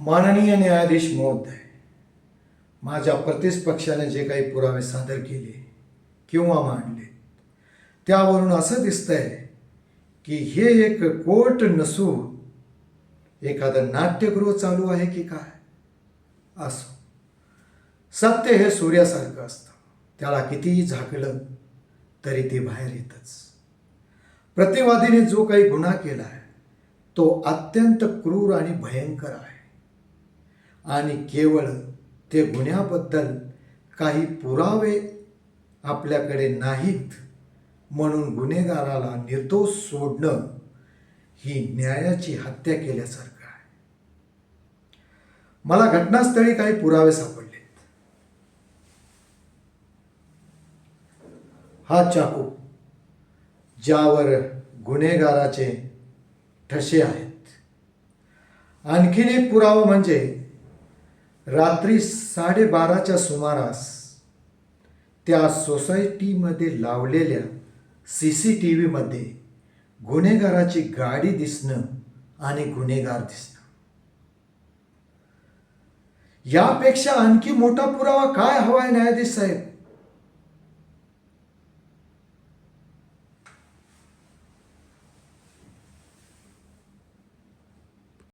माननीय न्यायाधीश महोदय, माझ्या प्रतिपक्षाने जे काही पुरावे सादर केले किंवा मांडले त्यावरून असं दिसतंय की हे एक कोर्ट नसून एखादं नाट्यगृह चालू आहे की काय. असो, सत्य हे सूर्यासारखं असतं, त्याला कितीही झाकलं तरी ते बाहेर येतच. प्रतिवादीने जो काही गुन्हा केला आहे तो अत्यंत क्रूर आणि भयंकर आहे आणि केवळ ते गुन्ह्याबद्दल काही पुरावे आपल्याकडे नाहीत म्हणून गुन्हेगाराला निर्दोष सोडणं ही न्यायाची हत्या केल्यासारखं आहे. मला घटनास्थळी काही पुरावे सापडलेत. हा चाकू ज्यावर गुन्हेगाराचे ठसे आहेत. आणखीन एक पुरावा म्हणजे रात्री 12:30च्या सुमारास त्या सोसायटीमध्ये लावलेल्या CCTV मध्ये गुन्हेगाराची गाडी दिसणं आणि गुन्हेगार दिसणं. यापेक्षा आणखी मोठा पुरावा काय हवाय न्यायाधीश साहेब.